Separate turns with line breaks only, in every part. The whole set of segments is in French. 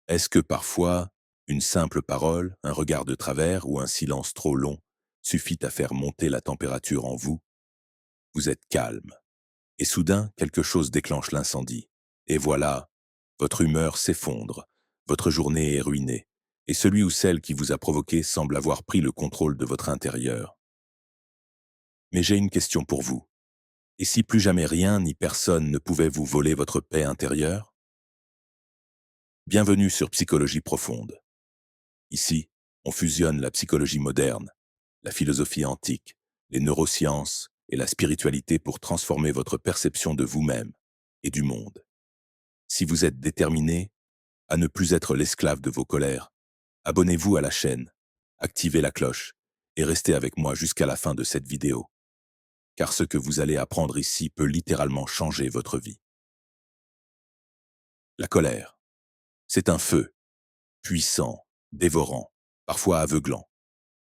Est-ce que parfois, une simple parole, un regard de travers ou un silence trop long suffit à faire monter la température en vous? Vous êtes calme. Et soudain, quelque chose déclenche l'incendie. Et voilà, votre humeur s'effondre, votre journée est ruinée, et celui ou celle qui vous a provoqué semble avoir pris le contrôle de votre intérieur. Mais j'ai une question pour vous. Et si plus jamais rien ni personne ne pouvait vous voler votre paix intérieure? Bienvenue sur Psychologie profonde. Ici, on fusionne la psychologie moderne, la philosophie antique, les neurosciences et la spiritualité pour transformer votre perception de vous-même et du monde. Si vous êtes déterminé à ne plus être l'esclave de vos colères, abonnez-vous à la chaîne, activez la cloche et restez avec moi jusqu'à la fin de cette vidéo, car ce que vous allez apprendre ici peut littéralement changer votre vie. La colère, c'est un feu, puissant, dévorant, parfois aveuglant.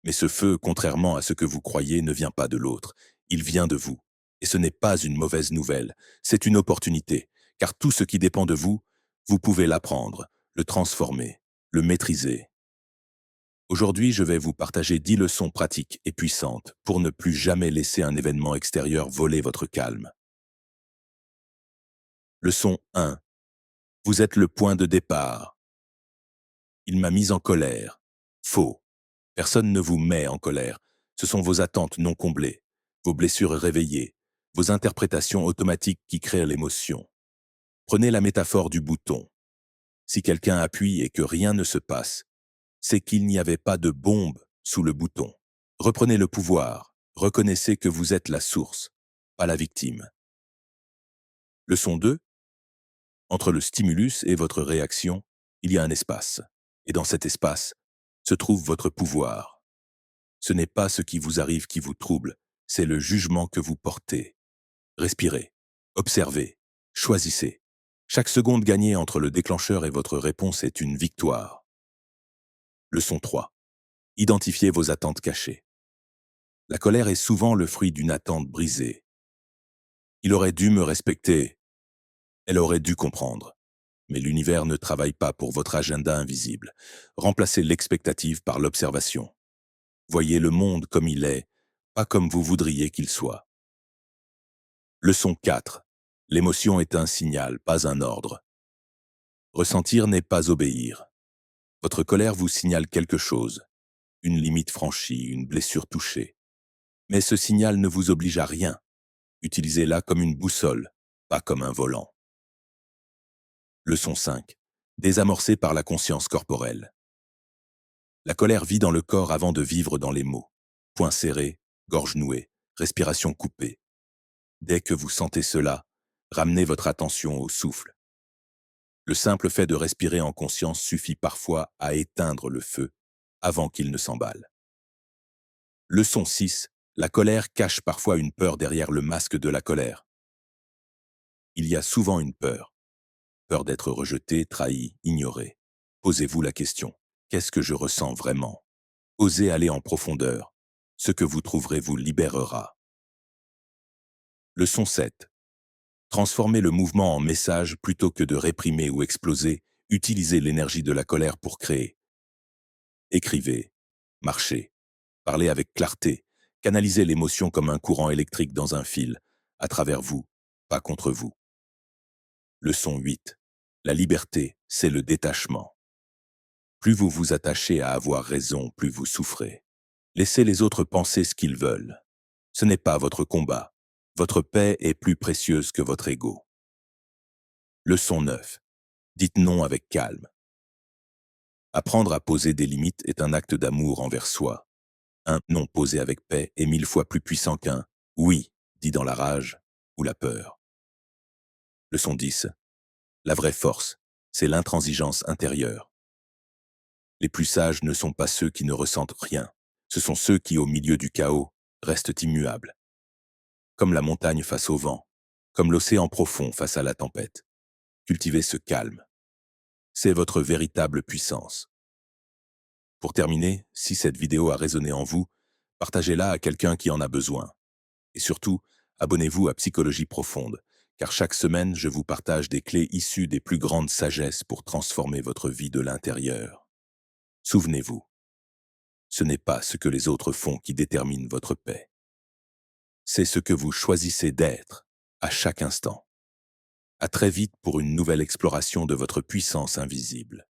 Mais ce feu, contrairement à ce que vous croyez, ne vient pas de l'autre, il vient de vous. Et ce n'est pas une mauvaise nouvelle, c'est une opportunité, car tout ce qui dépend de vous, vous pouvez l'apprendre, le transformer, le maîtriser. Aujourd'hui, je vais vous partager 10 leçons pratiques et puissantes pour ne plus jamais laisser un événement extérieur voler votre calme. Leçon 1. Vous êtes le point de départ. Il m'a mis en colère. Faux. Personne ne vous met en colère. Ce sont vos attentes non comblées, vos blessures réveillées, vos interprétations automatiques qui créent l'émotion. Prenez la métaphore du bouton. Si quelqu'un appuie et que rien ne se passe, c'est qu'il n'y avait pas de bombe sous le bouton. Reprenez le pouvoir. Reconnaissez que vous êtes la source, pas la victime. Leçon 2. Entre le stimulus et votre réaction, il y a un espace. Et dans cet espace se trouve votre pouvoir. Ce n'est pas ce qui vous arrive qui vous trouble, c'est le jugement que vous portez. Respirez, observez, choisissez. Chaque seconde gagnée entre le déclencheur et votre réponse est une victoire. Leçon 3. Identifiez vos attentes cachées. La colère est souvent le fruit d'une attente brisée. Il aurait dû me respecter. Elle aurait dû comprendre. Mais l'univers ne travaille pas pour votre agenda invisible. Remplacez l'expectative par l'observation. Voyez le monde comme il est, pas comme vous voudriez qu'il soit. Leçon 4. L'émotion est un signal, pas un ordre. Ressentir n'est pas obéir. Votre colère vous signale quelque chose, une limite franchie, une blessure touchée. Mais ce signal ne vous oblige à rien. Utilisez-la comme une boussole, pas comme un volant. Leçon 5. Désamorcée par la conscience corporelle. La colère vit dans le corps avant de vivre dans les mots. Poings serrés, gorge nouée, respiration coupée. Dès que vous sentez cela, ramenez votre attention au souffle. Le simple fait de respirer en conscience suffit parfois à éteindre le feu avant qu'il ne s'emballe. Leçon 6. La colère cache parfois une peur derrière le masque de la colère. Il y a souvent une peur. Peur d'être rejeté, trahi, ignoré. Posez-vous la question. Qu'est-ce que je ressens vraiment? Osez aller en profondeur. Ce que vous trouverez vous libérera. Leçon 7. Transformez le mouvement en message plutôt que de réprimer ou exploser. Utilisez l'énergie de la colère pour créer. Écrivez, marchez, parlez avec clarté, canalisez l'émotion comme un courant électrique dans un fil, à travers vous, pas contre vous. Leçon 8. La liberté, c'est le détachement. Plus vous vous attachez à avoir raison, plus vous souffrez. Laissez les autres penser ce qu'ils veulent. Ce n'est pas votre combat. Votre paix est plus précieuse que votre ego. Leçon 9. Dites non avec calme. Apprendre à poser des limites est un acte d'amour envers soi. Un non posé avec paix est 1000 fois plus puissant qu'un oui dit dans la rage ou la peur. Leçon 10. La vraie force, c'est l'intransigeance intérieure. Les plus sages ne sont pas ceux qui ne ressentent rien. Ce sont ceux qui, au milieu du chaos, restent immuables. Comme la montagne face au vent, comme l'océan profond face à la tempête. Cultivez ce calme. C'est votre véritable puissance. Pour terminer, si cette vidéo a résonné en vous, partagez-la à quelqu'un qui en a besoin. Et surtout, abonnez-vous à Psychologie Profonde, car chaque semaine, je vous partage des clés issues des plus grandes sagesses pour transformer votre vie de l'intérieur. Souvenez-vous, ce n'est pas ce que les autres font qui détermine votre paix. C'est ce que vous choisissez d'être, à chaque instant. À très vite pour une nouvelle exploration de votre puissance invisible.